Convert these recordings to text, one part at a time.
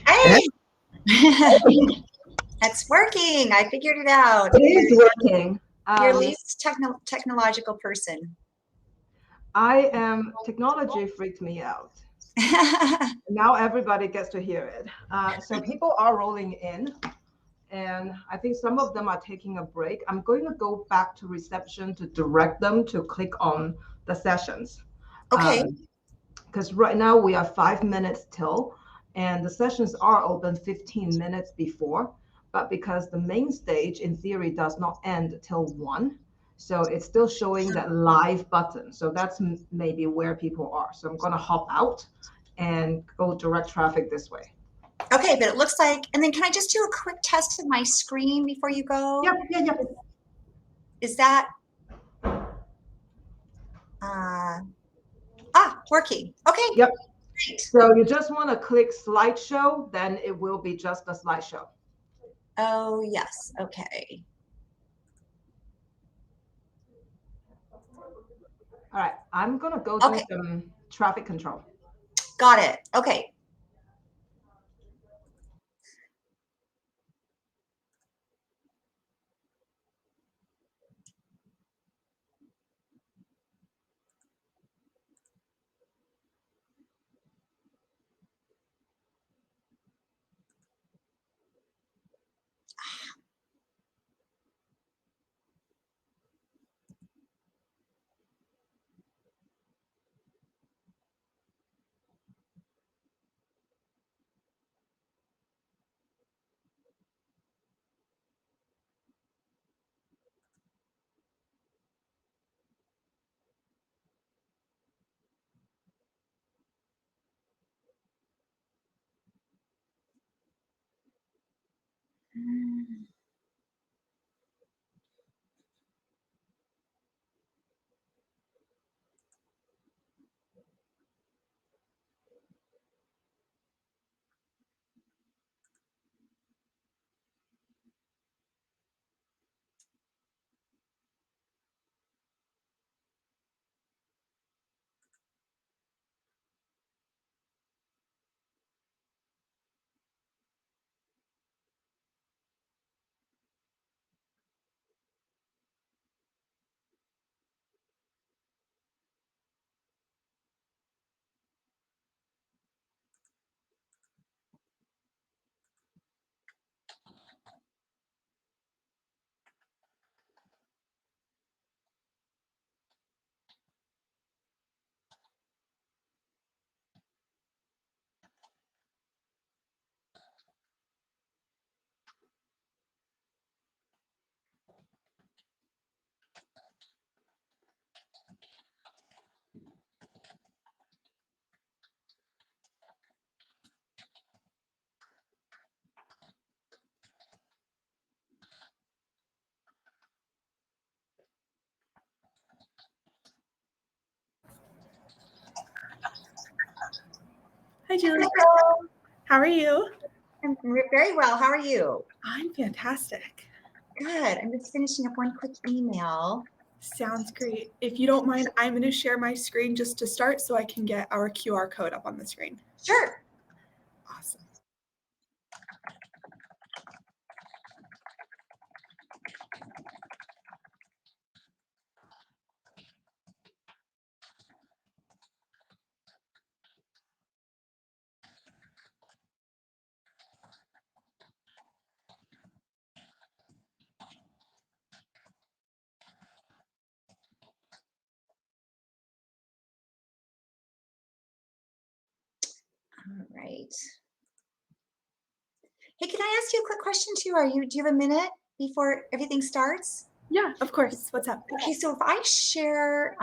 Hey! It's working. I figured it out. It is working. You're least technological person. I am, technology freaked me out. Now everybody gets to hear it. So people are rolling in, and I think some of them are taking a break. I'm going to go back to reception to direct them to click on the sessions. Okay. Because right now we are 5 minutes till, and the sessions are open 15 minutes before. but because the main stage in theory does not end till 1, so it's still showing that live button. So that's maybe where people are. So I'm going to hop out and go direct traffic this way. Okay, but it looks like, and then can I just do a quick test of my screen before you go? Yep. Is that, working? Okay, Yep. great. So you just want to click slideshow, then it will be just a slideshow. Oh, yes, okay. All right, I'm going to go do some traffic control. Got it, okay. Hi, Julie. Hello. How are you? I'm very well, how are you? I'm fantastic. Good, I'm just finishing up one quick email. Sounds great. If you don't mind, I'm going to share my screen just to start so I can get our QR code up on the screen. Sure. Awesome. All right. Hey, can I ask you a quick question too? Do you have a minute before everything starts? Yeah, of course. What's up? Okay, so if I share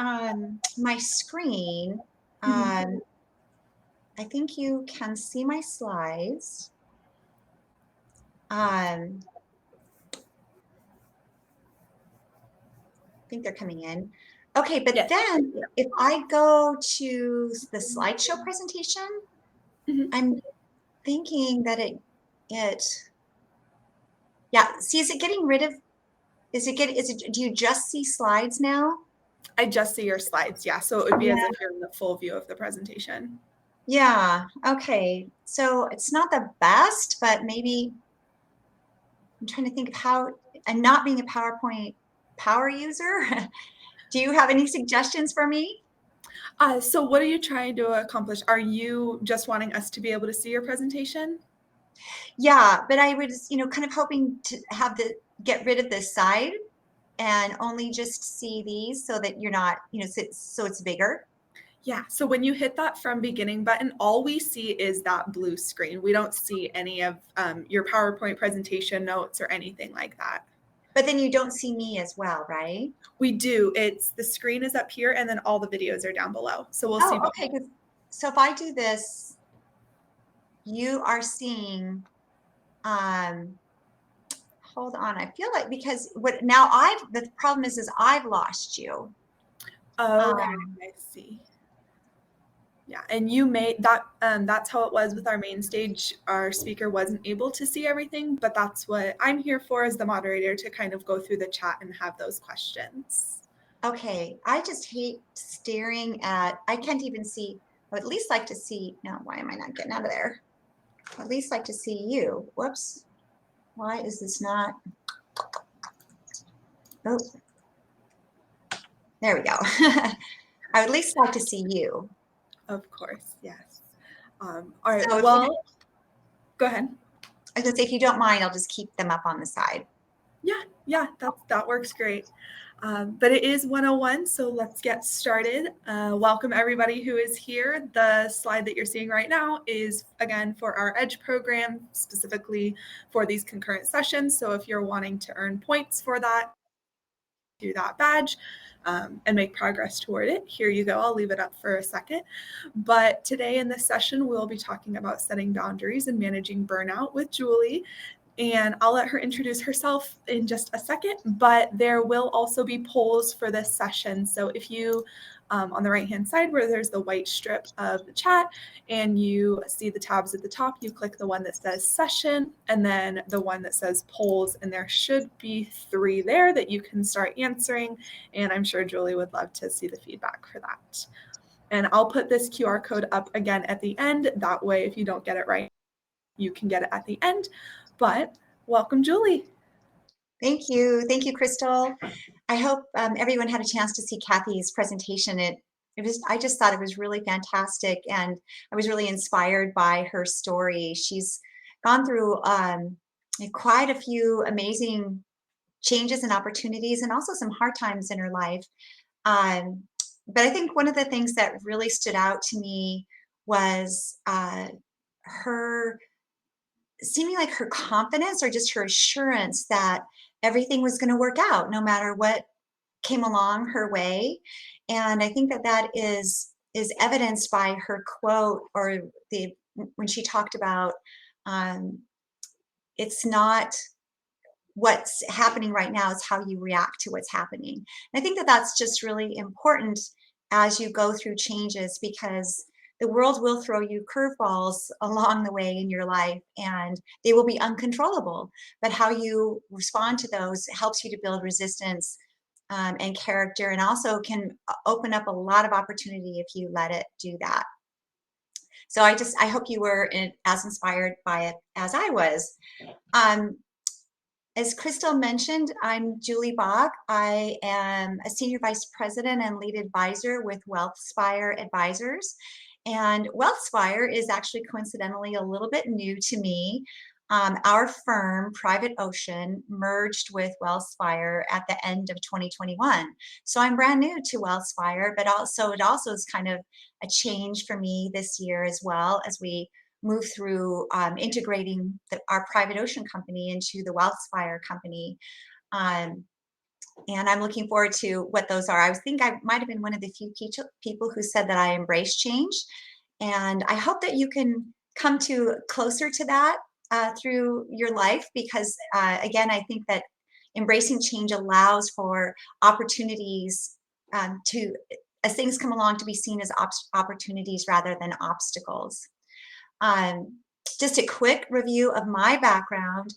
my screen, I think you can see my slides. I think they're coming in. Okay, but Yes. then if I go to the slideshow presentation, I'm thinking that yeah, see, is it getting rid of, do you just see slides now? I just see your slides. Yeah, so it would be as if you're in the full view of the presentation. Yeah, okay. So it's not the best, but maybe I'm trying to think of how, and not being a PowerPoint power user, do you have any suggestions for me? So what are you trying to accomplish? Are you just wanting us to be able to see your presentation? Yeah, but I was, kind of hoping to have get rid of this side and only just see these so that you're not, so it's bigger. Yeah, so when you hit that from beginning button, all we see is that blue screen. We don't see any of your PowerPoint presentation notes or anything like that. But then you don't see me as well, right? We do. It's the screen is up here and then all the videos are down below. So we'll see both. Okay. So if I do this, you are seeing, hold on. I feel like because the problem is I've lost you. Oh, okay, I see. Yeah, and you made that, that's how it was with our main stage. Our speaker wasn't able to see everything, but that's what I'm here for as the moderator, to kind of go through the chat and have those questions. Okay, I just hate staring at, I can't even see, I would at least like to see, no, why am I not getting out of there? I'd at least like to see you. Whoops. Why is this not? Oh, there we go. I would at least like to see you. Of course, yes. All right, So well, go ahead. I was gonna say, if you don't mind, I'll just keep them up on the side. Yeah, that works great. But it is 101, so let's get started. Welcome everybody who is here. The slide that you're seeing right now is, again, for our EDGE program, specifically for these concurrent sessions. So if you're wanting to earn points for that, do that badge and make progress toward it, here you go. I'll leave it up for a second. But today in this session, we'll be talking about setting boundaries and managing burnout with Julie. And I'll let her introduce herself in just a second, but there will also be polls for this session. So if you, on the right-hand side where there's the white strip of the chat and you see the tabs at the top, you click the one that says session and then the one that says polls, and there should be 3 there that you can start answering. And I'm sure Julie would love to see the feedback for that. And I'll put this QR code up again at the end. That way, if you don't get it right, you can get it at the end. But welcome, Julie. Thank you, Crystal. I hope everyone had a chance to see Kathy's presentation. I just thought it was really fantastic, and I was really inspired by her story. She's gone through quite a few amazing changes and opportunities, and also some hard times in her life. But I think one of the things that really stood out to me was her seeming like her confidence, or just her assurance that everything was going to work out no matter what came along her way. And I think that that is evidenced by her quote, or when she talked about it's not what's happening right now, is how you react to what's happening. And I think that that's just really important as you go through changes, because the world will throw you curveballs along the way in your life, and they will be uncontrollable. But how you respond to those helps you to build resistance and character, and also can open up a lot of opportunity if you let it do that. So I hope you were as inspired by it as I was. As Crystal mentioned, I'm Julie Bach. I am a Senior Vice President and Lead Advisor with WealthSpire Advisors. And WealthSpire is actually coincidentally a little bit new to me. Our firm, Private Ocean, merged with WealthSpire at the end of 2021. So I'm brand new to WealthSpire, but it also is kind of a change for me this year as well, as we move through integrating our Private Ocean company into the WealthSpire company. And I'm looking forward to what those are. I think I might have been one of the few people who said that I embrace change. And I hope that you can come to closer to that through your life, because again, I think that embracing change allows for opportunities as things come along, to be seen as opportunities rather than obstacles. Just a quick review of my background.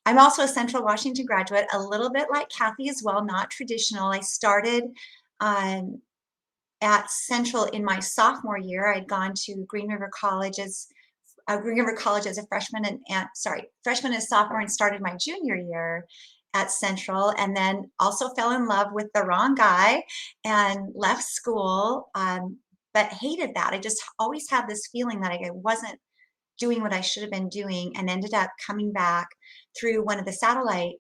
I'm also a Central Washington graduate, a little bit like Kathy as well, not traditional. I started at Central in my sophomore year. I'd gone to Green River College as a freshman freshman and sophomore, and started my junior year at Central, and then also fell in love with the wrong guy and left school, but hated that. I just always had this feeling that I wasn't doing what I should have been doing, and ended up coming back through one of the satellite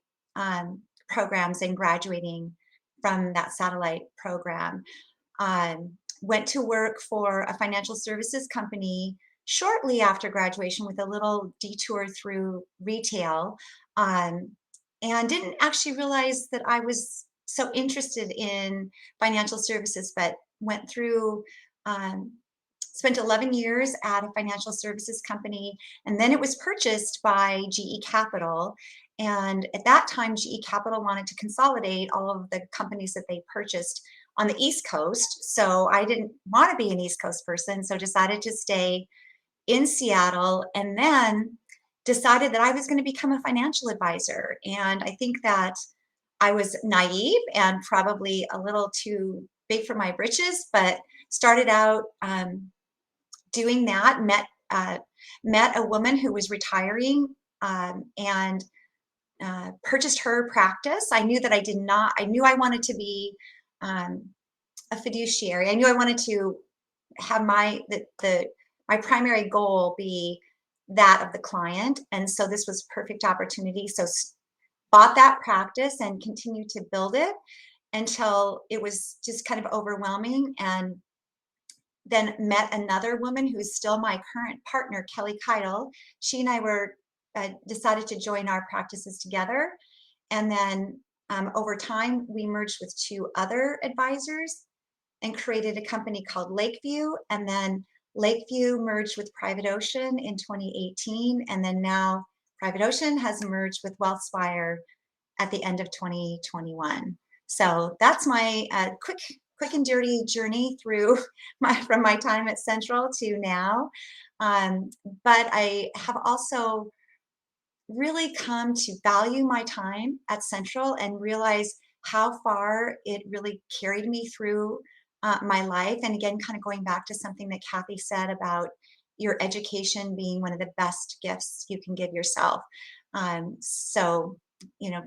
programs and graduating from that satellite program. Went to work for a financial services company shortly after graduation with a little detour through retail, and didn't actually realize that I was so interested in financial services, but went through, um, spent 11 years at a financial services company, and then it was purchased by GE Capital. And at that time, GE Capital wanted to consolidate all of the companies that they purchased on the East Coast. So I didn't want to be an East Coast person, so decided to stay in Seattle, and then decided that I was going to become a financial advisor. And I think that I was naive and probably a little too big for my britches, but started out doing that. Met a woman who was retiring, and purchased her practice. I knew that I knew I wanted to be um, a fiduciary. I knew I wanted to have my primary goal be that of the client. And so this was perfect opportunity. So bought that practice and continued to build it until it was just kind of overwhelming. And then met another woman who's still my current partner, Kelly Keitel. She and I were decided to join our practices together. And then over time, we merged with two other advisors and created a company called Lakeview. And then Lakeview merged with Private Ocean in 2018. And then now Private Ocean has merged with WealthSpire at the end of 2021. So that's my quick and dirty journey through from my time at Central to now. But I have also really come to value my time at Central and realize how far it really carried me through my life. And again, kind of going back to something that Kathy said about your education being one of the best gifts you can give yourself. So, you know,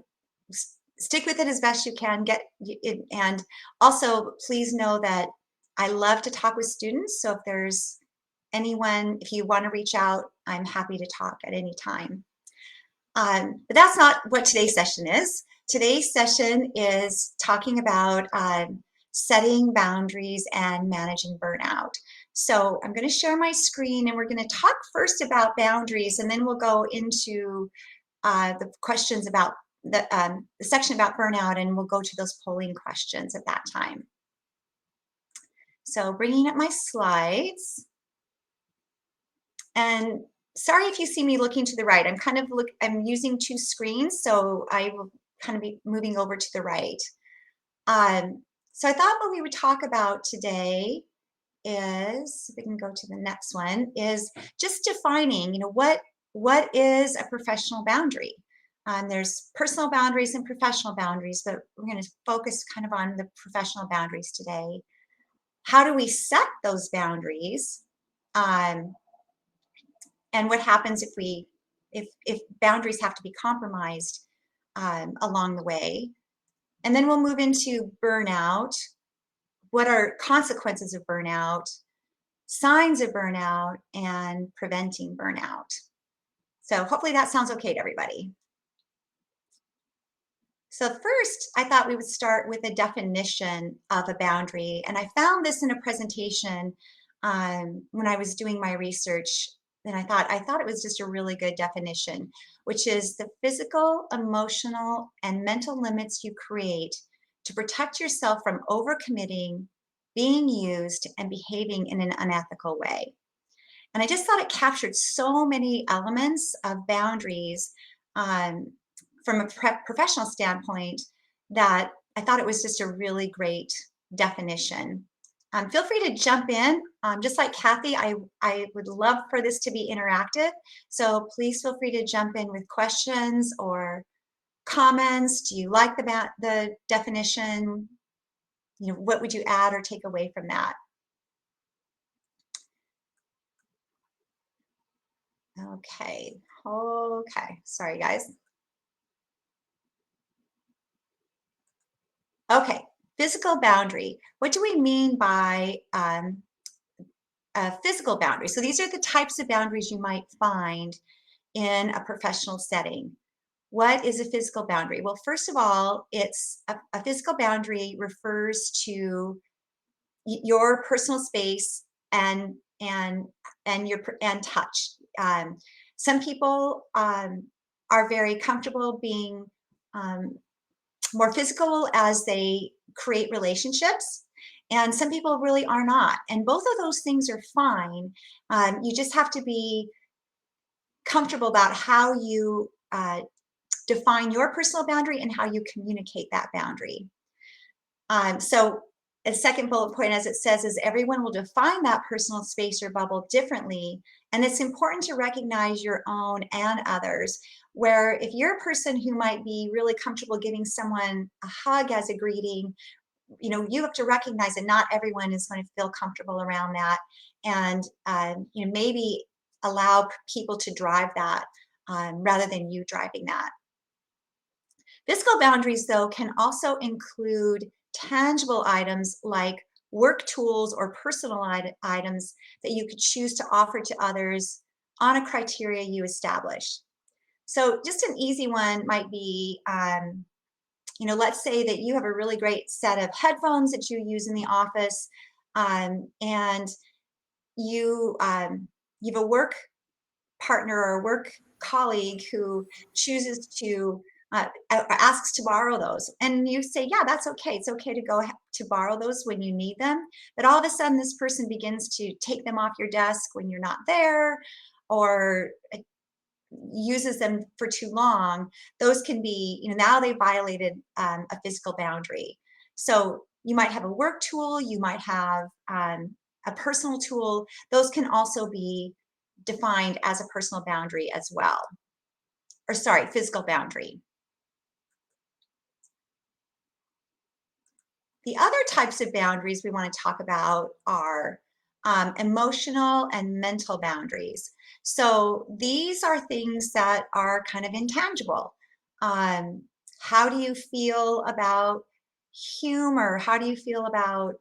stick with it as best you can. Get it, and also please know that I love to talk with students. So if there's anyone, if you want to reach out, I'm happy to talk at any time. But that's not what today's session is. Today's session is talking about setting boundaries and managing burnout. So I'm going to share my screen and we're going to talk first about boundaries, and then we'll go into the questions about the section about burnout, and we'll go to those polling questions at that time. So bringing up my slides. And sorry if you see me looking to the right. I'm using two screens, so I will kind of be moving over to the right. So I thought what we would talk about today is, if we can go to the next one, is just defining, what is a professional boundary? There's personal boundaries and professional boundaries, but we're going to focus kind of on the professional boundaries today. How do we set those boundaries? And what happens if boundaries have to be compromised along the way? And then we'll move into burnout. What are consequences of burnout, signs of burnout, and preventing burnout? So hopefully that sounds okay to everybody. So first, I thought we would start with a definition of a boundary. And I found this in a presentation when I was doing my research. And I thought it was just a really good definition, which is the physical, emotional, and mental limits you create to protect yourself from overcommitting, being used, and behaving in an unethical way. And I just thought it captured so many elements of boundaries from a professional standpoint that I thought it was just a really great definition. Feel free to jump in. Just like Kathy, I would love for this to be interactive. So please feel free to jump in with questions or comments. Do you like the definition? What would you add or take away from that? Okay, sorry guys. Okay, physical boundary. What do we mean by a physical boundary? So these are the types of boundaries you might find in a professional setting. What is a physical boundary? Well, first of all, it's a physical boundary refers to your personal space and touch. Some people are very comfortable being more physical as they create relationships, and some people really are not. And both of those things are fine. You just have to be comfortable about how you define your personal boundary and how you communicate that boundary. So a second bullet point, as it says, is everyone will define that personal space or bubble differently. And it's important to recognize your own and others, where if you're a person who might be really comfortable giving someone a hug as a greeting, you have to recognize that not everyone is going to feel comfortable around that. And, maybe allow people to drive that rather than you driving that. Physical boundaries, though, can also include tangible items like work tools or personal items that you could choose to offer to others on a criteria you establish. So just an easy one might be, let's say that you have a really great set of headphones that you use in the office, and you have a work partner or work colleague who chooses to asks to borrow those, and you say, yeah, that's okay, it's okay to go to borrow those when you need them. But all of a sudden this person begins to take them off your desk when you're not there, or uses them for too long. Those can be, now they violated a physical boundary. So you might have a work tool, you might have a personal tool. Those can also be defined as a personal boundary as well, or sorry, physical boundary. The other types of boundaries we want to talk about are emotional and mental boundaries. So these are things that are kind of intangible. How do you feel about humor? How do you feel about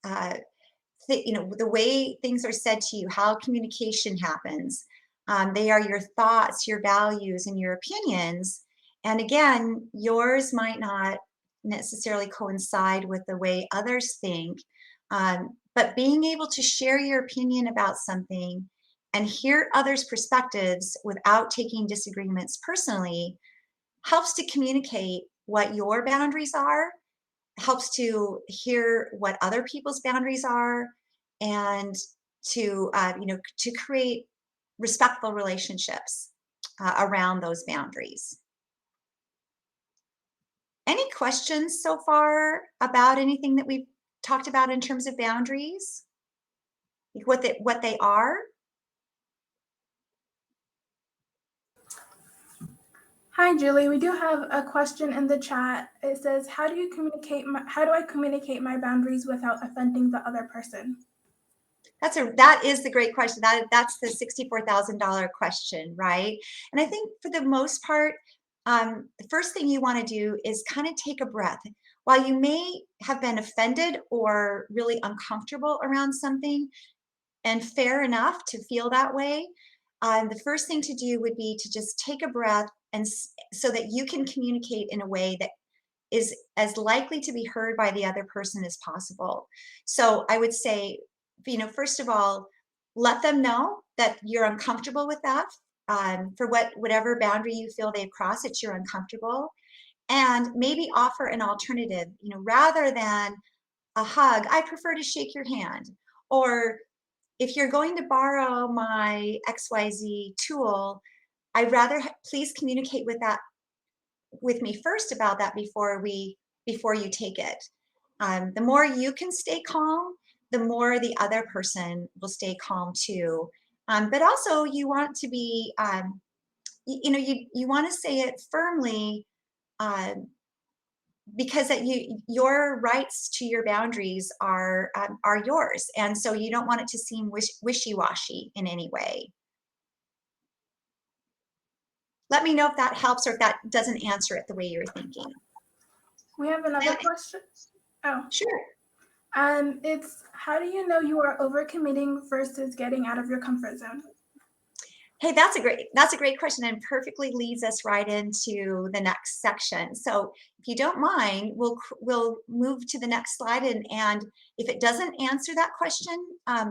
the way things are said to you, how communication happens? They are your thoughts, your values, and your opinions. And again, yours might not necessarily coincide with the way others think, but being able to share your opinion about something and hear others' perspectives without taking disagreements personally helps to communicate what your boundaries are, helps to hear what other people's boundaries are, and to create respectful relationships around those boundaries. Any questions so far about anything that we've talked about in terms of boundaries? Like what they are? Hi, Julie. We do have a question in the chat. It says, how do I communicate my boundaries without offending the other person? That is the great question. That's the $64,000 question, right? And I think for the most part, the first thing you want to do is kind of take a breath. While you may have been offended or really uncomfortable around something, and fair enough to feel that way, the first thing to do would be to just take a breath, and so that you can communicate in a way that is as likely to be heard by the other person as possible. So I would say, first of all, let them know that you're uncomfortable with that, for whatever boundary you feel they've crossed, that you're uncomfortable, and maybe offer an alternative. Rather than a hug, I prefer to shake your hand. Or if you're going to borrow my XYZ tool, I'd rather please communicate with me first about that before you take it. The more you can stay calm, the more the other person will stay calm too. But also you want to be, you want to say it firmly, because your rights to your boundaries are yours, and so you don't want it to seem wishy-washy in any way. Let me know if that helps, or if that doesn't answer it the way you're thinking. We have another question. Oh, sure. It's, how do you know you are overcommitting versus getting out of your comfort zone? Hey, that's a great question, and perfectly leads us right into the next section. So if you don't mind, we'll move to the next slide, and if it doesn't answer that question,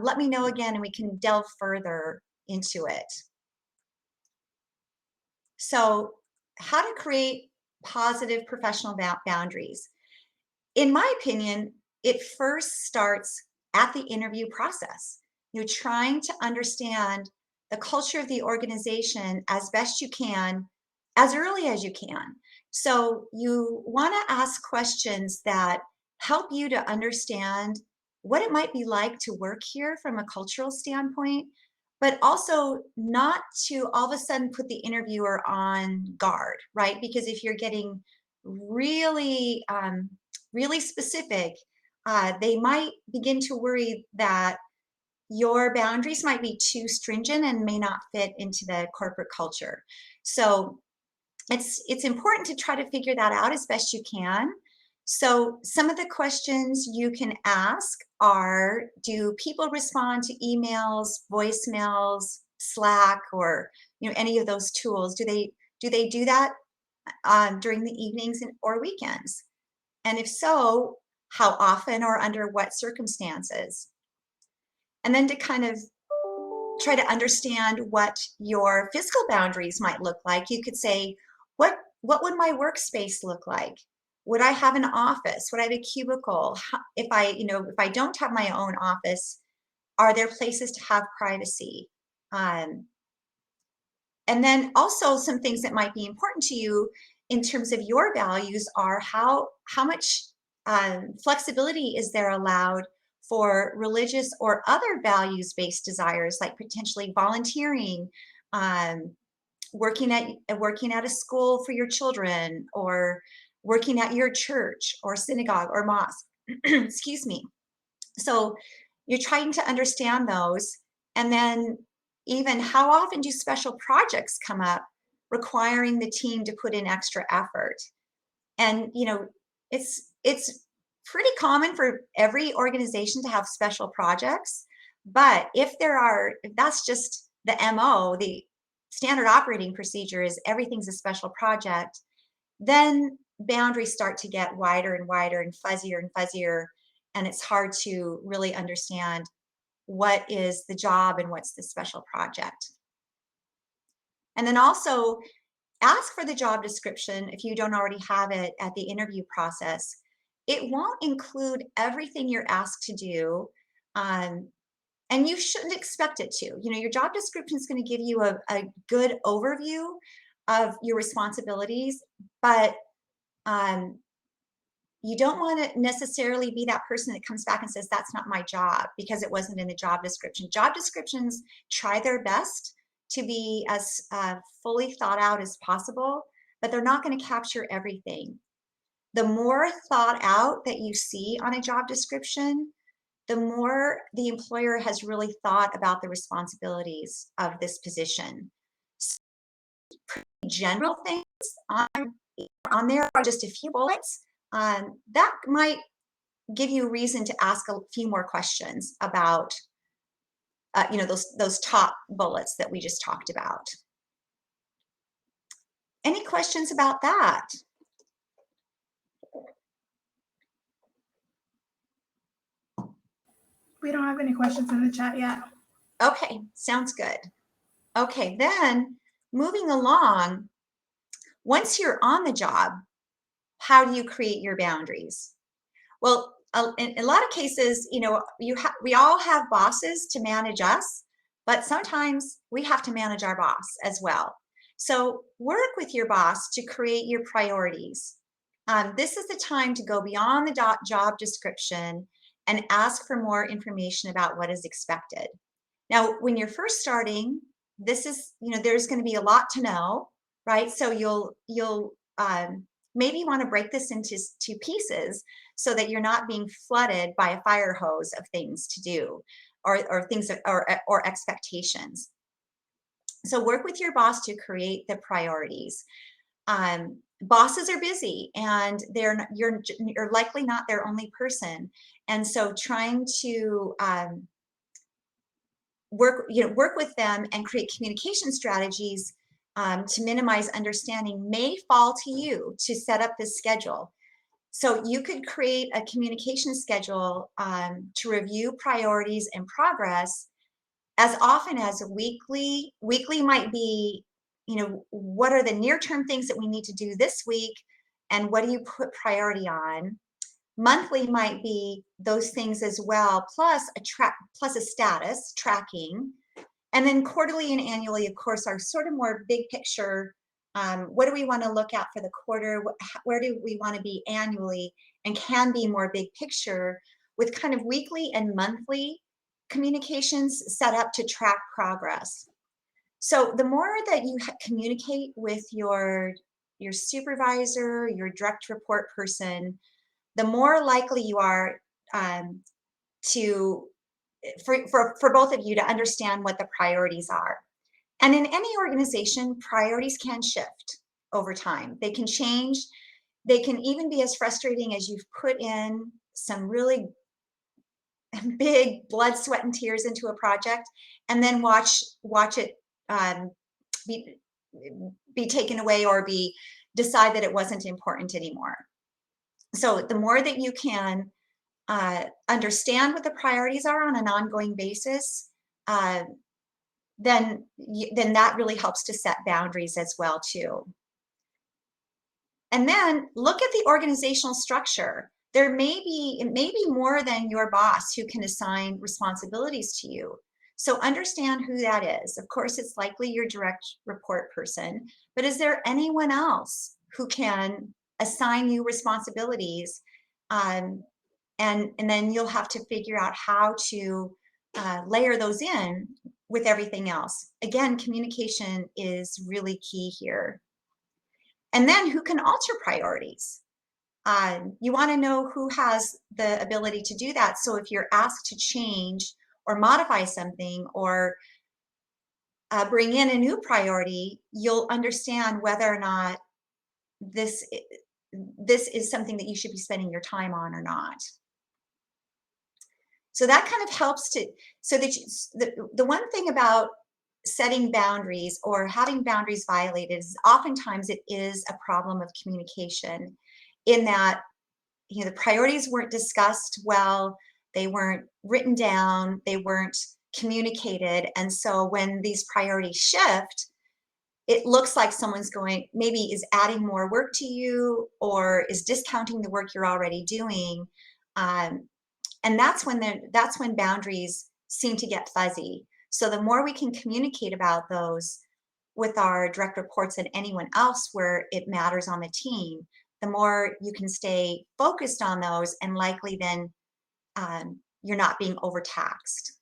let me know again, and we can delve further into it. So how to create positive professional boundaries. In my opinion, it first starts at the interview process. You're trying to understand the culture of the organization as best you can, as early as you can. So you want to ask questions that help you to understand what it might be like to work here from a cultural standpoint, but also not to all of a sudden put the interviewer on guard, right? Because if you're getting really really specific, they might begin to worry that your boundaries might be too stringent and may not fit into the corporate culture. So it's important to try to figure that out as best you can. So some of the questions you can ask are, do people respond to emails, voicemails, Slack, or any of those tools? Do they do that during the evenings or weekends? And if so, how often or under what circumstances? And then to kind of try to understand what your physical boundaries might look like. You could say, what would my workspace look like? Would I have an office? Would I have a cubicle? If I don't have my own office, are there places to have privacy? And then also some things that might be important to you in terms of your values are how much flexibility is there allowed for religious or other values-based desires, like potentially volunteering, working at a school for your children, or working at your church or synagogue or mosque. Excuse me. So you're trying to understand those, and then even how often do special projects come up requiring the team to put in extra effort? And it's pretty common for every organization to have special projects, but if that's just the MO, the standard operating procedure is everything's a special project, then boundaries start to get wider and wider and fuzzier, and it's hard to really understand what is the job and what's the special project. And then also ask for the job description if you don't already have it at the interview process. It won't include everything you're asked to do, and you shouldn't expect it to. Your job description is going to give you a good overview of your responsibilities, but you don't want to necessarily be that person that comes back and says, that's not my job because it wasn't in the job description. Job descriptions try their best to be as fully thought out as possible, but they're not going to capture everything. The more thought out that you see on a job description, the more the employer has really thought about the responsibilities of this position. So, pretty general things on there are just a few bullets. That might give you a reason to ask a few more questions about those top bullets that we just talked about. Any questions about that? We don't have any questions in the chat yet. Okay, sounds good. Okay, then moving along, once you're on the job, how do you create your boundaries? Well, in a lot of cases, we all have bosses to manage us, but sometimes we have to manage our boss as well. So work with your boss to create your priorities. This is the time to go beyond the job description and ask for more information about what is expected. Now, when you're first starting, this is, there's going to be a lot to know, right? So you'll maybe want to break this into two pieces so that you're not being flooded by a fire hose of things to do or things or expectations. So work with your boss to create the priorities. Bosses are busy, and you're likely not their only person, and so trying to work with them and create communication strategies to minimize understanding may fall to you to set up this schedule. So you could create a communication schedule to review priorities and progress as often as weekly. Weekly might be, what are the near-term things that we need to do this week, and what do you put priority on? Monthly might be those things as well, plus a status tracking. And then quarterly and annually, of course, are sort of more big picture. What do we want to look at for the quarter? Where do we want to be annually? And can be more big picture, with kind of weekly and monthly communications set up to track progress. So the more that you communicate with your supervisor, your direct report person, the more likely you are to for both of you to understand what the priorities are. And in any organization, priorities can shift over time. They can change. They can even be as frustrating as you've put in some really big blood, sweat, and tears into a project, and then watch it be taken away or decide that it wasn't important anymore. So the more that you can understand what the priorities are on an ongoing basis, then that really helps to set boundaries as well too. And then look at the organizational structure. It may be more than your boss who can assign responsibilities to you. So understand who that is. Of course, it's likely your direct report person, but is there anyone else who can assign you responsibilities? And then you'll have to figure out how to layer those in with everything else. Again, communication is really key here. And then who can alter priorities? You want to know who has the ability to do that. So if you're asked to change or modify something or bring in a new priority, you'll understand whether or not this is something that you should be spending your time on or not. So that kind of helps so that the one thing about setting boundaries or having boundaries violated is oftentimes it is a problem of communication, in that the priorities weren't discussed well, they weren't written down, they weren't communicated. And so when these priorities shift, it looks like someone's maybe is adding more work to you or is discounting the work you're already doing. And that's when boundaries seem to get fuzzy. So the more we can communicate about those with our direct reports and anyone else where it matters on the team, the more you can stay focused on those, and likely then you're not being overtaxed.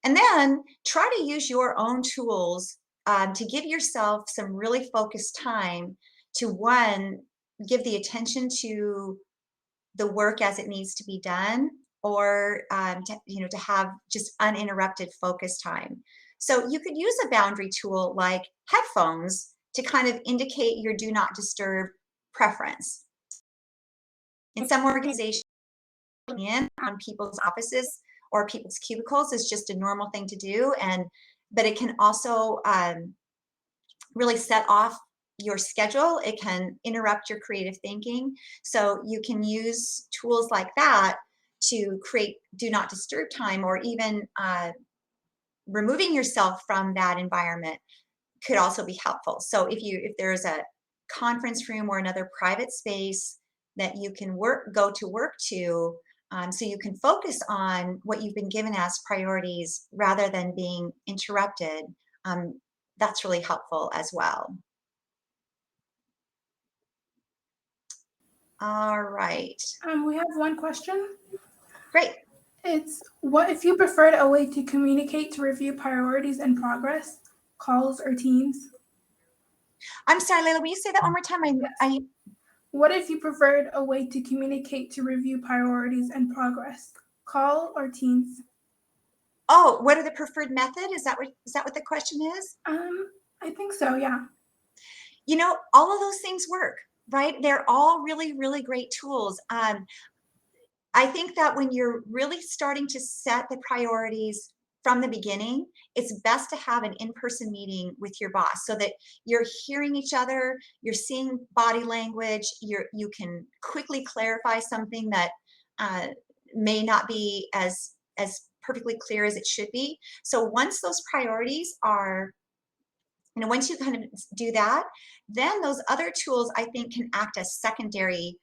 And then try to use your own tools to give yourself some really focused time to, one, give the attention to the work as it needs to be done, or to have just uninterrupted focus time. So you could use a boundary tool like headphones to kind of indicate your do not disturb preference. In some organizations, in on people's offices or people's cubicles is just a normal thing to do, but it can also really set off your schedule. It can interrupt your creative thinking. So you can use tools like that to create do not disturb time, or even removing yourself from that environment could also be helpful. So if there's a conference room or another private space that you can go to work to, so you can focus on what you've been given as priorities rather than being interrupted, that's really helpful as well. All right. We have one question. Great. It's, what if you preferred a way to communicate to review priorities and progress, calls or Teams? I'm sorry, Layla, will you say that one more time? What if you preferred a way to communicate to review priorities and progress, call or Teams? Oh, what are the preferred method? Is that what the question is? I think so, yeah. All of those things work, right? They're all really, really great tools. I think that when you're really starting to set the priorities from the beginning, it's best to have an in-person meeting with your boss so that you're hearing each other, you're seeing body language, you can quickly clarify something that may not be as perfectly clear as it should be. So once those priorities are, once you kind of do that, then those other tools I think can act as secondary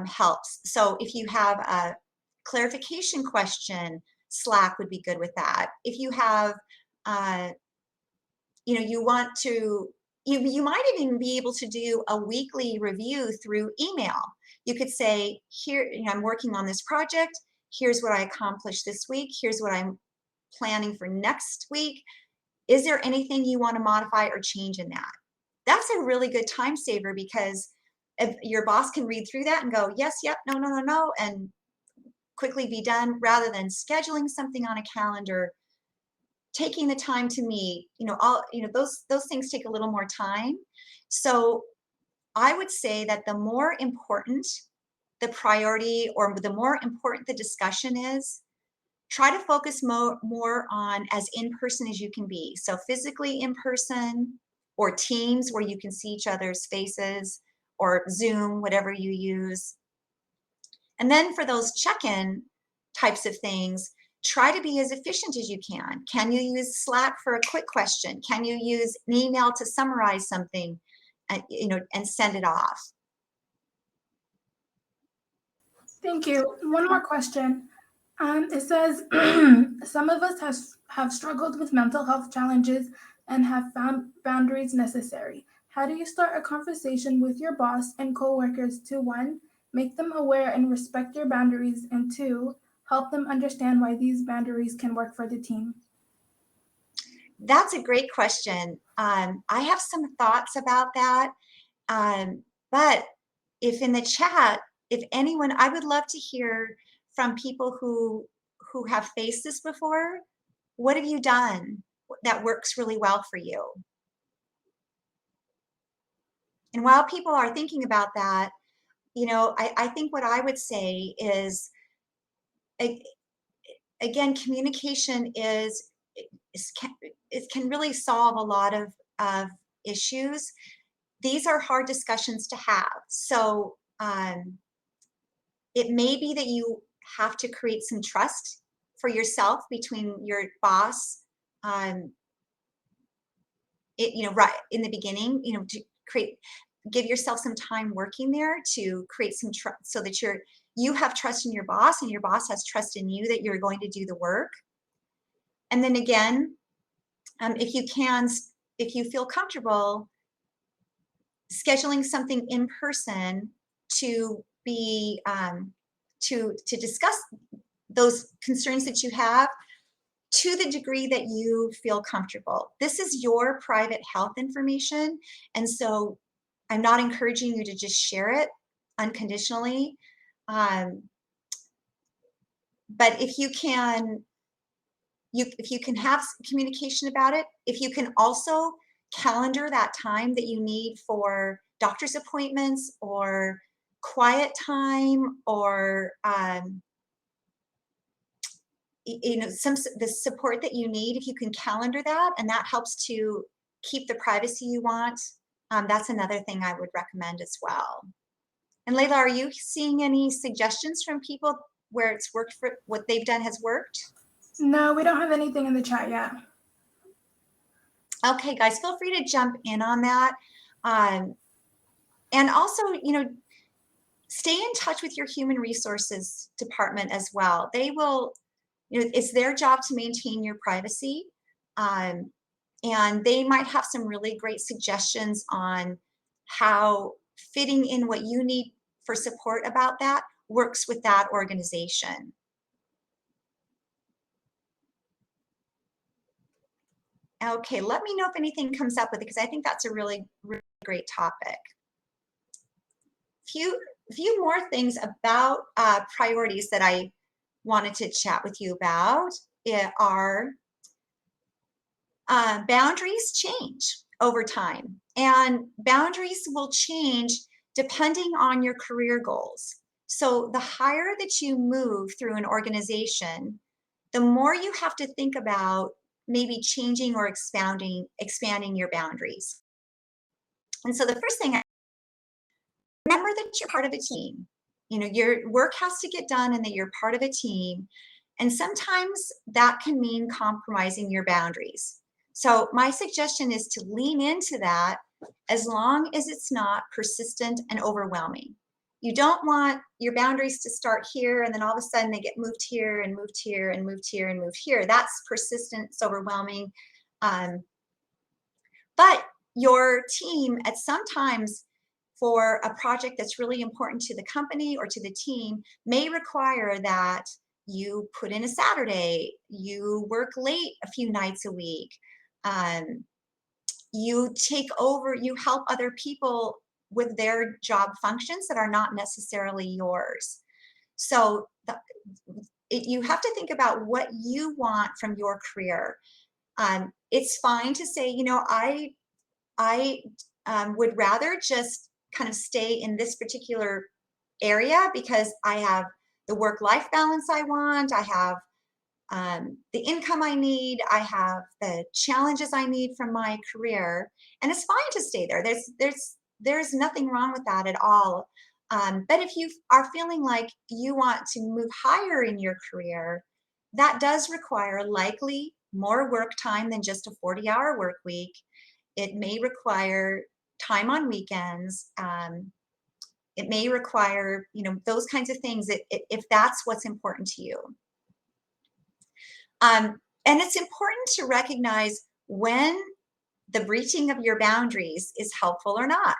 helps. So if you have a clarification question, Slack would be good with that. If you have, you want to, you might even be able to do a weekly review through email. You could say, here, I'm working on this project. Here's what I accomplished this week. Here's what I'm planning for next week. Is there anything you want to modify or change in that? That's a really good time saver, because if your boss can read through that and go, yes, yep, no, no, no, no, and quickly be done, rather than scheduling something on a calendar, taking the time to meet, those things take a little more time. So I would say that the more important the priority, or the more important the discussion is, try to focus more on as in-person as you can be. So physically in person, or Teams where you can see each other's faces, or Zoom, whatever you use. And then for those check-in types of things, try to be as efficient as you can. Can you use Slack for a quick question? Can you use an email to summarize something, and send it off? Thank you. One more question. It says, some of us have struggled with mental health challenges and have found boundaries necessary. How do you start a conversation with your boss and coworkers to, 1, make them aware and respect your boundaries, and 2, help them understand why these boundaries can work for the team? That's a great question. I have some thoughts about that. But if in the chat, if anyone, I would love to hear from people who have faced this before. What have you done that works really well for you? And while people are thinking about that, I think what I would say is, again, communication it can really solve a lot of issues. These are hard discussions to have. So it may be that you have to create some trust for yourself between your boss, right in the beginning, to give yourself some time working there to create some trust, so that you have trust in your boss and your boss has trust in you that you're going to do the work. And then again, if you feel comfortable, scheduling something in person to be to discuss those concerns that you have, to the degree that you feel comfortable. This is your private health information, and so I'm not encouraging you to just share it unconditionally. But if you can have communication about it, if you can also calendar that time that you need for doctor's appointments or quiet time, or the support that you need, if you can calendar that, and that helps to keep the privacy you want, that's another thing I would recommend as well. And Layla, are you seeing any suggestions from people where it's worked, for what they've done has worked? No, we don't have anything in the chat yet. Okay, guys, feel free to jump in on that. And also, stay in touch with your human resources department as well. They will, it's their job to maintain your privacy. And they might have some really great suggestions on how fitting in what you need for support about that works with that organization. Okay, let me know if anything comes up with it, because I think that's a really, really great topic. Few more things about priorities that I wanted to chat with you about are boundaries change over time, and boundaries will change depending on your career goals. So the higher that you move through an organization, the more you have to think about maybe changing or expanding your boundaries. And so the first thing, remember that you're part of a team. You know, your work has to get done and that you're part of a team. And sometimes that can mean compromising your boundaries. So my suggestion is to lean into that as long as it's not persistent and overwhelming. You don't want your boundaries to start here and then all of a sudden they get moved here and moved here and moved here and moved here. That's persistent, it's overwhelming. But your team at sometimes for a project that's really important to the company or to the team may require that you put in a Saturday, you work late a few nights a week, you take over, you help other people with their job functions that are not necessarily yours. So you have to think about what you want from your career. It's fine to say, you know, I would rather just kind of stay in this particular area because I have the work-life balance I want, I have the income I need, I have the challenges I need from my career, and it's fine to stay there. There's nothing wrong with that at all. But if you are feeling like you want to move higher in your career, that does require likely more work time than just a 40-hour work week. It may require time on weekends. It may require, you know, those kinds of things if that's what's important to you. And it's important to recognize when the breaching of your boundaries is helpful or not,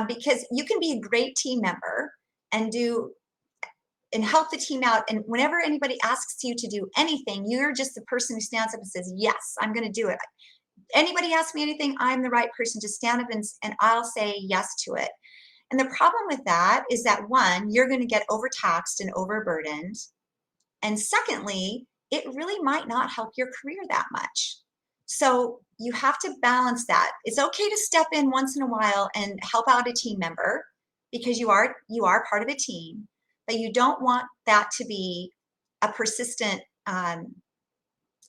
because you can be a great team member and help the team out. And whenever anybody asks you to do anything, you're just the person who stands up and says, yes, I'm going to do it. Anybody asks me anything, I'm the right person to stand up and I'll say yes to it. And the problem with that is that, one, you're going to get overtaxed and overburdened. And secondly, it really might not help your career that much. So you have to balance that. It's okay to step in once in a while and help out a team member because you are part of a team, but you don't want that to be a persistent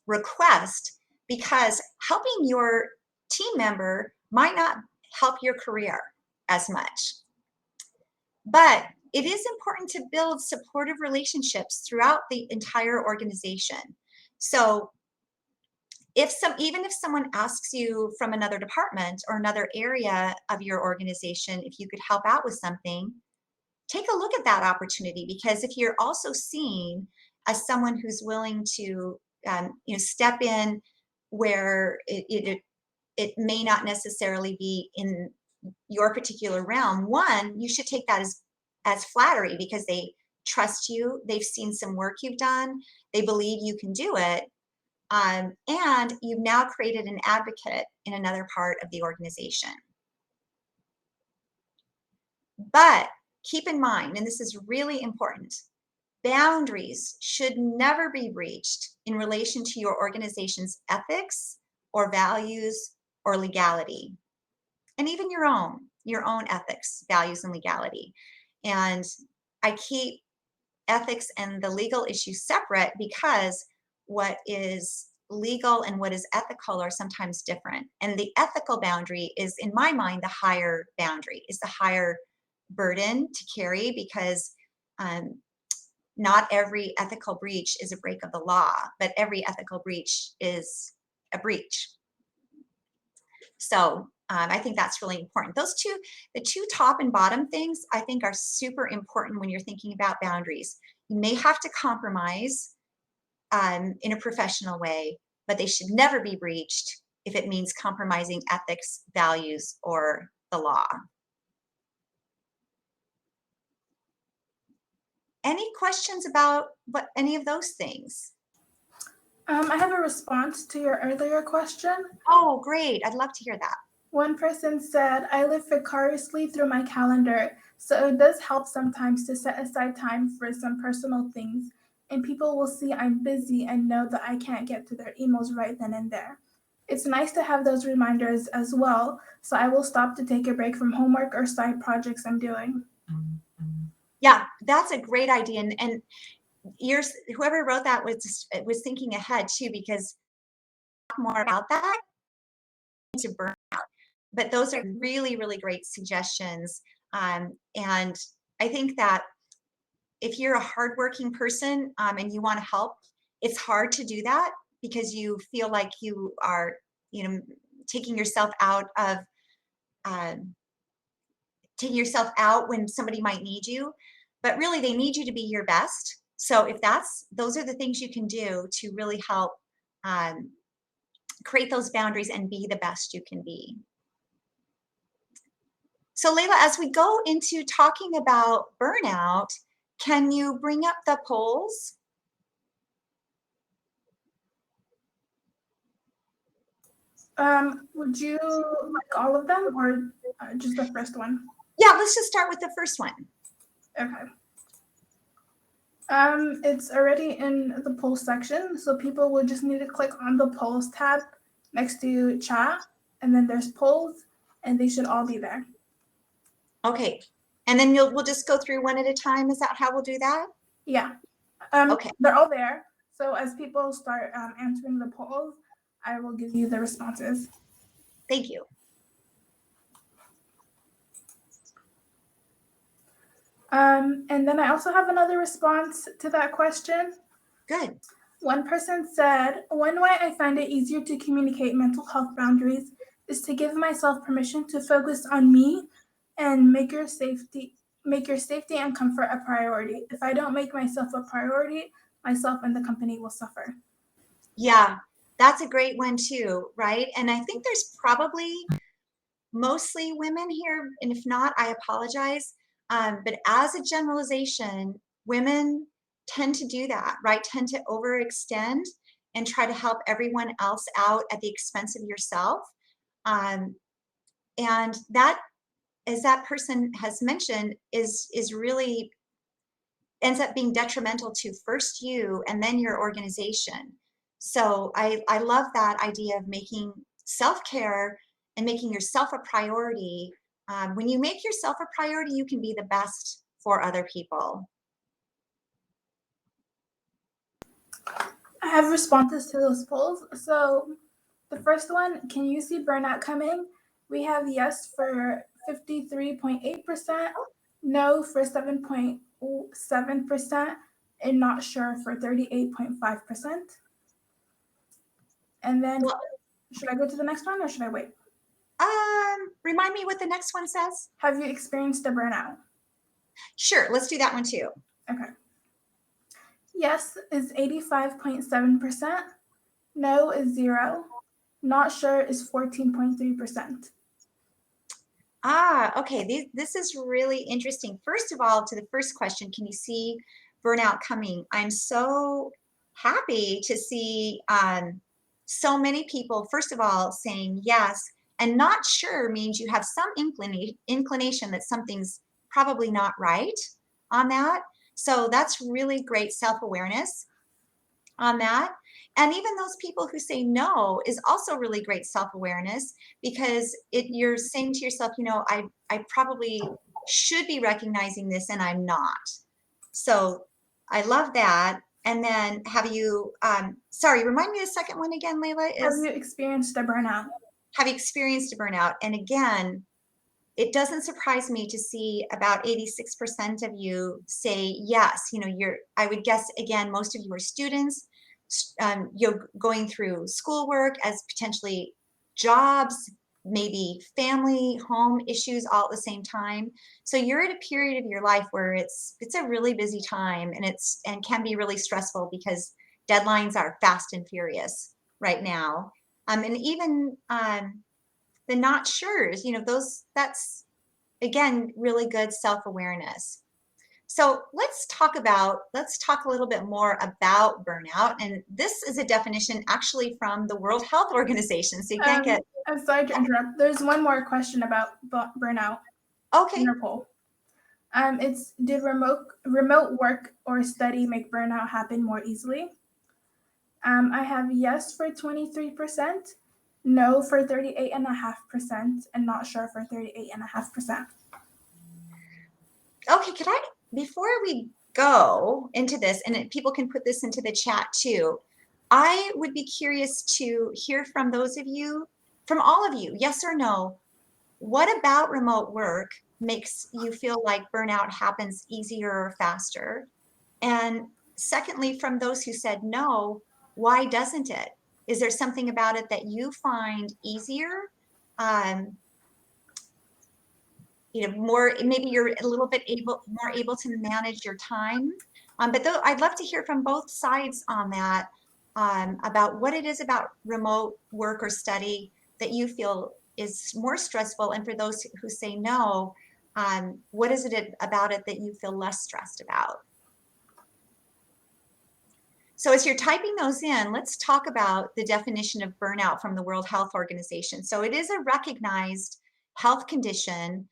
request, because helping your team member might not help your career as much. But it is important to build supportive relationships throughout the entire organization. So even if someone asks you from another department or another area of your organization, if you could help out with something, take a look at that opportunity, because if you're also seen as someone who's willing to step in where it may not necessarily be in your particular realm, one, you should take that as flattery because they trust you, they've seen some work you've done, they believe you can do it, and you've now created an advocate in another part of the organization. But keep in mind, and this is really important, boundaries should never be breached in relation to your organization's ethics or values or legality, and even your own ethics, values, and legality. And I keep ethics and the legal issues separate because what is legal and what is ethical are sometimes different. And the ethical boundary is, in my mind, the higher boundary, is the higher burden to carry, because not every ethical breach is a break of the law, but every ethical breach is a breach. So I think that's really important. The two top and bottom things, I think, are super important when you're thinking about boundaries. You may have to compromise in a professional way, but they should never be breached if it means compromising ethics, values, or the law. Any questions about any of those things? I have a response to your earlier question. Oh, great. I'd love to hear that. One person said, I live vicariously through my calendar, so it does help sometimes to set aside time for some personal things, and people will see I'm busy and know that I can't get to their emails right then and there. It's nice to have those reminders as well, so I will stop to take a break from homework or side projects I'm doing. Yeah, that's a great idea. And whoever wrote that was thinking ahead too, because more about that to burn out. But those are really, really great suggestions. And I think that if you're a hardworking person and you want to help, it's hard to do that because you feel like you are, taking yourself out of taking yourself out when somebody might need you. But really, they need you to be your best. So if those are the things you can do to really help create those boundaries and be the best you can be. So Layla, as we go into talking about burnout, can you bring up the polls? Would you like all of them or just the first one? Yeah, let's just start with the first one. Okay. It's already in the polls section, so people will just need to click on the polls tab next to chat, and then there's polls, and they should all be there. Okay, and then we'll just go through one at a time. Is that how we'll do that? Yeah. Okay. They're all there. So as people start answering the polls, I will give you the responses. Thank you. And then I also have another response to that question. Good. One person said, one way I find it easier to communicate mental health boundaries is to give myself permission to focus on me and make your safety and comfort a priority. If I don't make myself a priority, myself and the company will suffer. Yeah, that's a great one too, right? And I think there's probably mostly women here, and if not, I apologize. But as a generalization, women tend to do that, right? Tend to overextend and try to help everyone else out at the expense of yourself. And that, as that person has mentioned, is really ends up being detrimental to first you and then your organization. So I love that idea of making self-care and making yourself a priority. When you make yourself a priority, you can be the best for other people. I have responses to those polls. So the first one, can you see burnout coming? We have yes for 53.8%, no for 7.7%, and not sure for 38.5%. And then should I go to the next one or should I wait? Remind me what the next one says. Have you experienced a burnout? Sure, let's do that one too. Okay. Yes is 85.7%, no is 0, not sure is 14.3%. Okay, this is really interesting. First of all, to the first question, can you see burnout coming? I'm so happy to see so many people, first of all, saying yes, and not sure means you have some inclination that something's probably not right on that. So that's really great self-awareness on that. And even those people who say no is also really great self-awareness, because you're saying to yourself, I probably should be recognizing this and I'm not. So I love that. And then have you, sorry, remind me the second one again, Layla. Have you experienced a burnout? Have you experienced a burnout? And again, it doesn't surprise me to see about 86% of you say yes. I would guess, again, most of you are students. You're going through schoolwork, as potentially jobs, maybe family, home issues all at the same time. So you're at a period of your life where it's a really busy time, and can be really stressful because deadlines are fast and furious right now. And even the not sures, that's again really good self-awareness. So let's talk a little bit more about burnout. And this is a definition actually from the World Health Organization. So you can't get. I'm sorry to interrupt. There's one more question about burnout. Okay. In your poll. It's, did remote work or study make burnout happen more easily? I have yes for 23%, no for 38.5%, and not sure for 38.5%. Okay, before we go into this, and people can put this into the chat too, I would be curious to hear from those of you, from all of you, yes or no, what about remote work makes you feel like burnout happens easier or faster? And secondly, from those who said no, why doesn't it? Is there something about it that you find easier? Um, more, maybe you're a little bit more able to manage your time. But though I'd love to hear from both sides on that, about what it is about remote work or study that you feel is more stressful. And for those who say no, what is it about it that you feel less stressed about? So as you're typing those in, let's talk about the definition of burnout from the World Health Organization. So it is a recognized health condition,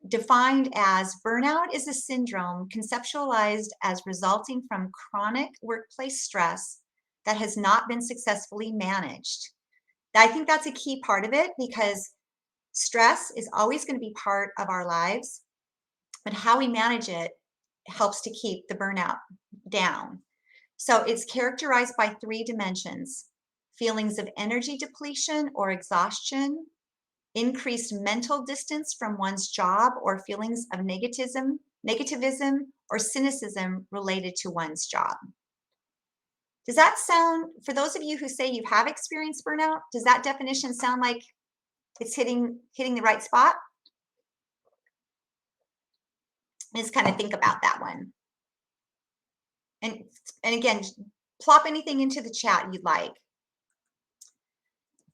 defined as burnout is a syndrome conceptualized as resulting from chronic workplace stress that has not been successfully managed. I think that's a key part of it, because stress is always going to be part of our lives, but how we manage it helps to keep the burnout down. So it's characterized by 3 dimensions: feelings of energy depletion or exhaustion, increased mental distance from one's job, or feelings of negativism or cynicism related to one's job. Does that sound, for those of you who say you have experienced burnout, does that definition sound like it's hitting the right spot? Just kind of think about that one. And again, plop anything into the chat you'd like.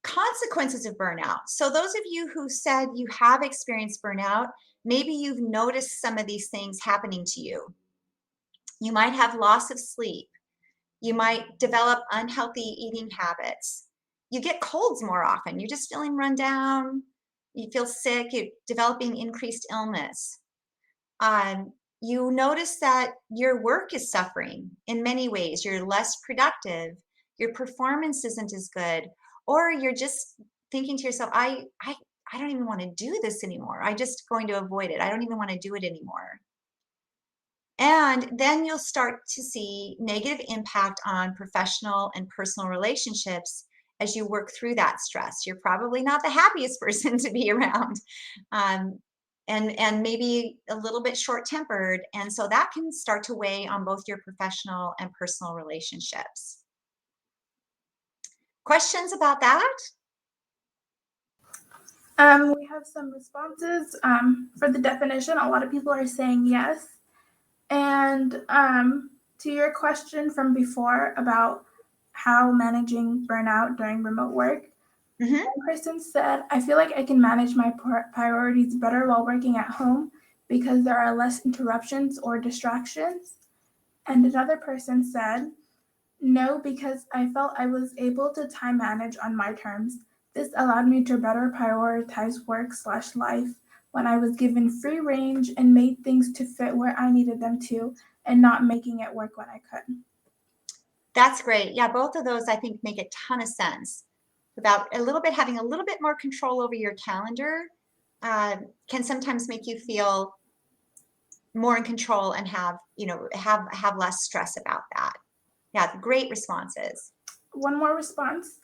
Consequences of burnout. So those of you who said you have experienced burnout, maybe you've noticed some of these things happening to you. You might have loss of sleep. You might develop unhealthy eating habits. You get colds more often. You're just feeling run down. You feel sick. You're developing increased illness. You notice that your work is suffering in many ways. You're less productive. Your performance isn't as good. Or you're just thinking to yourself, I don't even want to do this anymore. I'm just going to avoid it. I don't even want to do it anymore. And then you'll start to see negative impact on professional and personal relationships as you work through that stress. You're probably not the happiest person to be around, and maybe a little bit short-tempered. And so that can start to weigh on both your professional and personal relationships. Questions about that? We have some responses for the definition. A lot of people are saying yes. And to your question from before about how managing burnout during remote work, one person said, I feel like I can manage my priorities better while working at home because there are less interruptions or distractions. And another person said, no, because I felt I was able to time manage on my terms. This allowed me to better prioritize work/life when I was given free range and made things to fit where I needed them to, and not making it work when I could. That's great. Yeah, both of those I think make a ton of sense. About having a little bit more control over your calendar can sometimes make you feel more in control and have less stress about that. Yeah, great responses. One more response.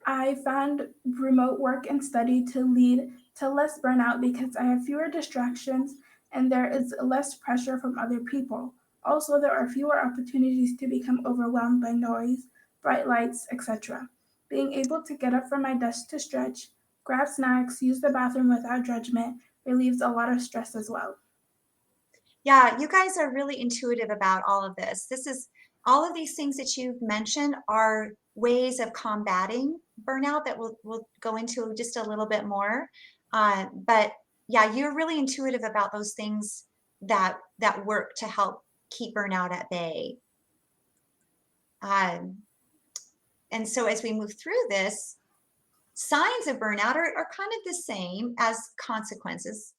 I found remote work and study to lead to less burnout because I have fewer distractions and there is less pressure from other people. Also, there are fewer opportunities to become overwhelmed by noise, bright lights, etc. Being able to get up from my desk to stretch, grab snacks, use the bathroom without judgment relieves a lot of stress as well. Yeah, you guys are really intuitive about all of this. All of these things that you've mentioned are ways of combating burnout that we'll go into just a little bit more. But yeah, you're really intuitive about those things that work to help keep burnout at bay. And so as we move through this, signs of burnout are kind of the same as consequences.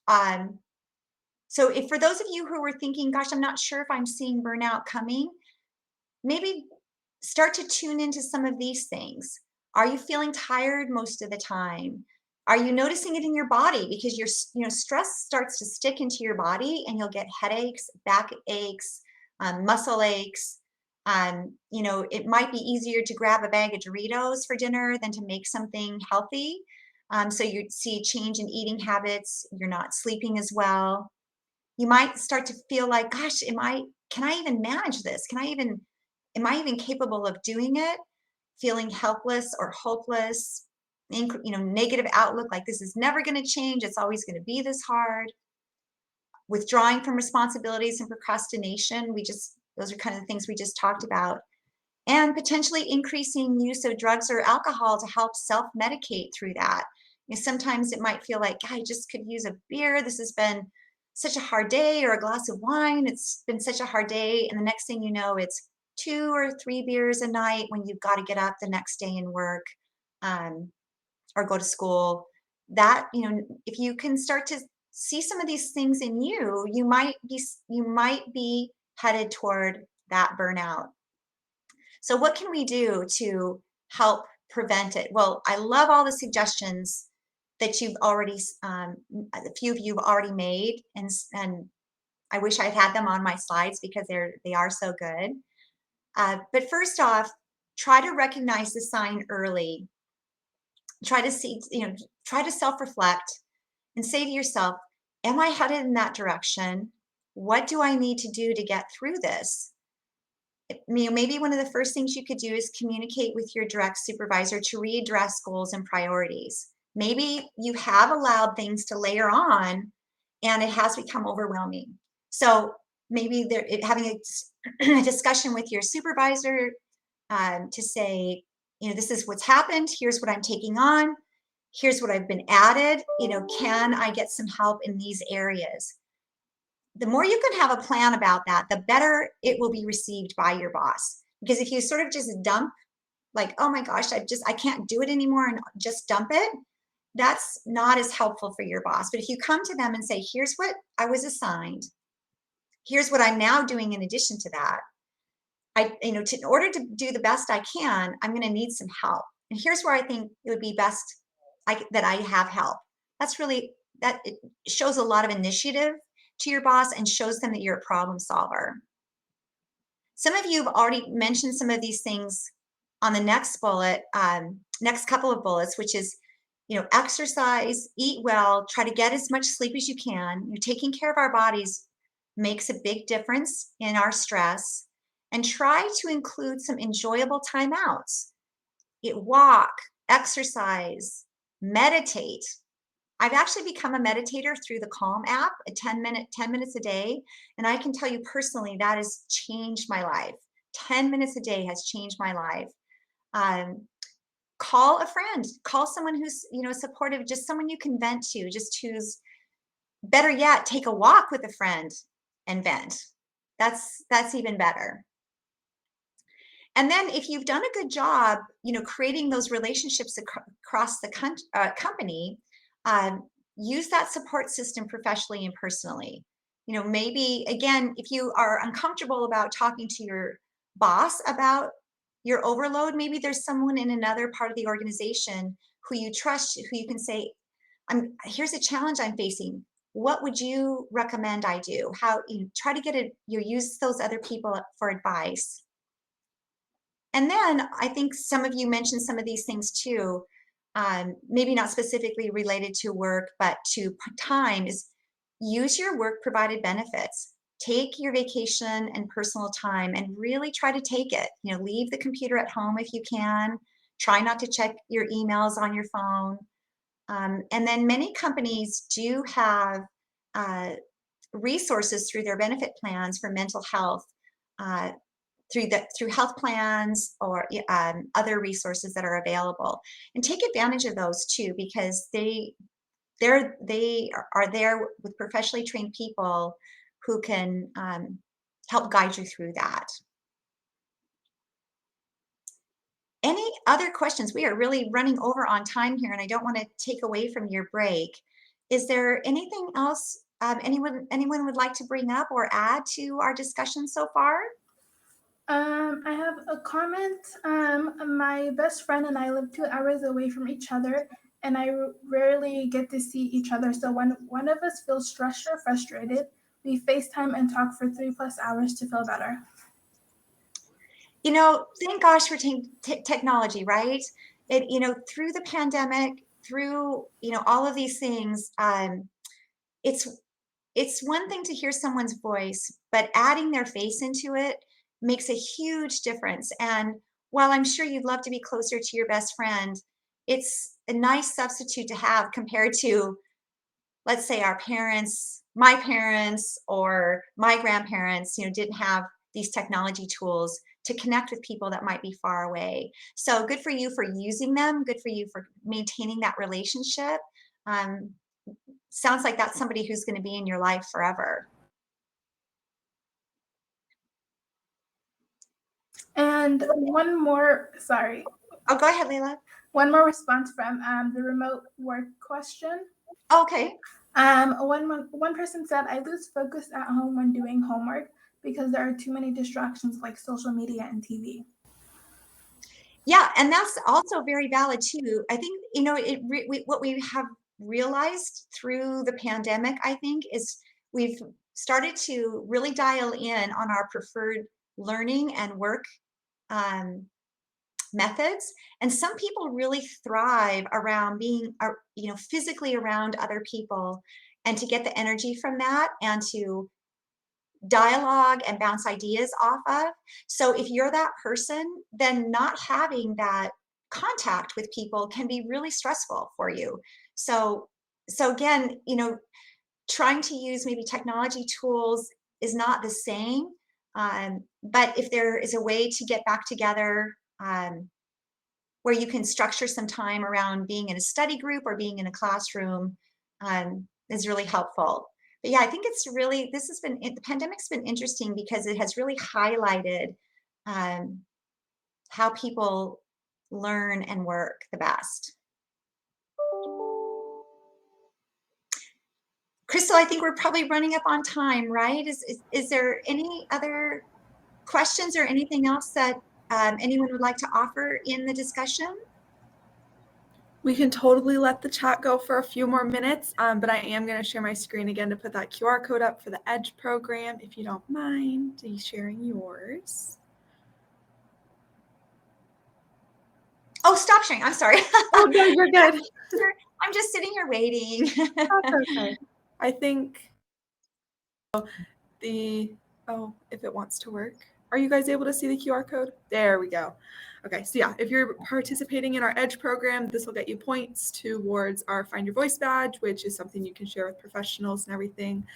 So if for those of you who were thinking, gosh, I'm not sure if I'm seeing burnout coming, maybe start to tune into some of these things. Are you feeling tired most of the time? Are you noticing it in your body? Because stress starts to stick into your body, and you'll get headaches, back aches, muscle aches. It might be easier to grab a bag of Doritos for dinner than to make something healthy. So you see change in eating habits. You're not sleeping as well. You might start to feel like, gosh, can I even manage this? Am I even capable of doing it? Feeling helpless or hopeless, negative outlook, like this is never going to change. It's always going to be this hard. Withdrawing from responsibilities and procrastination. Those are kind of the things we just talked about. And potentially increasing use of drugs or alcohol to help self-medicate through that. Sometimes it might feel like, I just could use a beer. This has been such a hard day, or a glass of wine. It's been such a hard day. And the next thing you know, it's 2 or 3 beers a night when you've got to get up the next day and work or go to school. That, if you can start to see some of these things in you, you might be headed toward that burnout. So what can we do to help prevent it? Well, I love all the suggestions that you've already, a few of you have already made, and I wish I'd had them on my slides because they are so good. But first off, try to recognize the sign early. Try to see, try to self-reflect and say to yourself, am I headed in that direction? What do I need to do to get through this? Maybe one of the first things you could do is communicate with your direct supervisor to readdress goals and priorities. Maybe you have allowed things to layer on and it has become overwhelming. So maybe having a discussion with your supervisor to say, this is what's happened. Here's what I'm taking on. Here's what I've been added. Can I get some help in these areas? The more you can have a plan about that, the better it will be received by your boss. Because if you sort of just dump, like, oh my gosh, I can't do it anymore, and just dump it, that's not as helpful for your boss. But if you come to them and say, here's what I was assigned, here's what I'm now doing in addition to that, in order to do the best I can, I'm going to need some help. And here's where I think it would be best that I have help. That it shows a lot of initiative to your boss and shows them that you're a problem solver. Some of you have already mentioned some of these things on the next bullet, next couple of bullets, which is, exercise, eat well, try to get as much sleep as you can. Taking care of our bodies makes a big difference in our stress. And try to include some enjoyable timeouts. Walk, exercise, meditate. I've actually become a meditator through the Calm app, 10 minutes a day. And I can tell you personally, that has changed my life. 10 minutes a day has changed my life. Call a friend, call someone who's, supportive, just someone you can vent to, just who's, better yet, take a walk with a friend and vent. That's even better. And then if you've done a good job, creating those relationships across the company, use that support system professionally and personally. Maybe, again, if you are uncomfortable about talking to your boss about your overload, maybe there's someone in another part of the organization who you trust, who you can say, here's a challenge I'm facing. What would you recommend I do? How try to use those other people for advice. And then I think some of you mentioned some of these things too, maybe not specifically related to work, but to time, is use your work provided benefits. Take your vacation and personal time and really try to take it. Leave the computer at home if you can. Try not to check your emails on your phone. And then many companies do have resources through their benefit plans for mental health, through health plans or other resources that are available, and take advantage of those too, because they are there with professionally trained people who can help guide you through that. Any other questions? We are really running over on time here, and I don't want to take away from your break. Is there anything else anyone would like to bring up or add to our discussion so far? I have a comment. My best friend and I live 2 hours away from each other, and I rarely get to see each other. So when one of us feels stressed or frustrated, we FaceTime and talk for 3+ hours to feel better. You know, thank gosh for technology, right? You know, through the pandemic, through, you know, all of these things, it's one thing to hear someone's voice, but adding their face into it makes a huge difference. And while I'm sure you'd love to be closer to your best friend, it's a nice substitute to have compared to, let's say, our parents, my parents, or my grandparents, you know, didn't have these technology tools to connect with people that might be far away. So good for you for using them. Good for you for maintaining that relationship. Sounds like that's somebody who's going to be in your life forever. And one more, sorry. Oh, go ahead, Layla. One more response from the remote work question. Okay. One person said, I lose focus at home when doing homework because there are too many distractions like social media and TV. Yeah, and that's also very valid too. I think, you know, what we have realized through the pandemic, I think, is we've started to really dial in on our preferred learning and work methods. And some people really thrive around being, you know, physically around other people, and to get the energy from that and to dialogue and bounce ideas off of. So if you're that person, then not having that contact with people can be really stressful for you. So again, you know, trying to use maybe technology tools is not the same. But if there is a way to get back together, where you can structure some time around being in a study group or being in a classroom, is really helpful. But yeah, I think it's really, the pandemic's been interesting because it has really highlighted how people learn and work the best. Crystal, I think we're probably running up on time, right? Is there any other questions or anything else that anyone would like to offer in the discussion? We can totally let the chat go for a few more minutes, but I am going to share my screen again to put that QR code up for the EDGE program. If you don't mind sharing yours. Oh, stop sharing. I'm sorry. Oh, no, you're good. I'm just sitting here waiting. That's okay. I think if it wants to work. Are you guys able to see the QR code? There we go. Okay, so yeah, if you're participating in our EDGE program, this will get you points towards our Find Your Voice badge, which is something you can share with professionals and everything.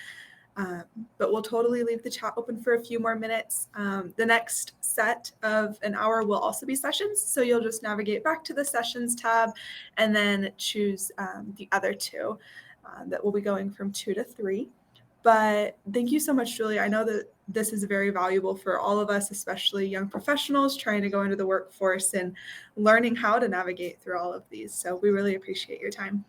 But we'll totally leave the chat open for a few more minutes. The next set of an hour will also be sessions. So you'll just navigate back to the sessions tab and then choose the other two that will be going from 2 to 3. But thank you so much, Julia. I know that this is very valuable for all of us, especially young professionals trying to go into the workforce and learning how to navigate through all of these. So we really appreciate your time.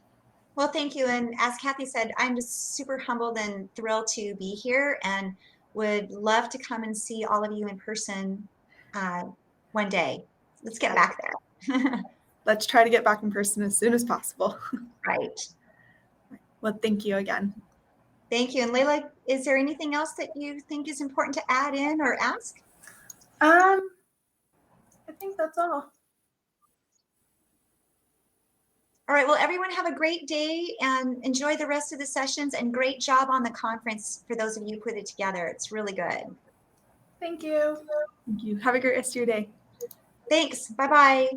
Well, thank you. And as Kathy said, I'm just super humbled and thrilled to be here and would love to come and see all of you in person one day. Let's get back there. Let's try to get back in person as soon as possible. Right. Well, thank you again. Thank you. And Layla, is there anything else that you think is important to add in or ask? I think that's all. All right. Well, everyone have a great day and enjoy the rest of the sessions, and great job on the conference for those of you who put it together. It's really good. Thank you. Thank you. Have a great rest of your day. Thanks. Bye-bye.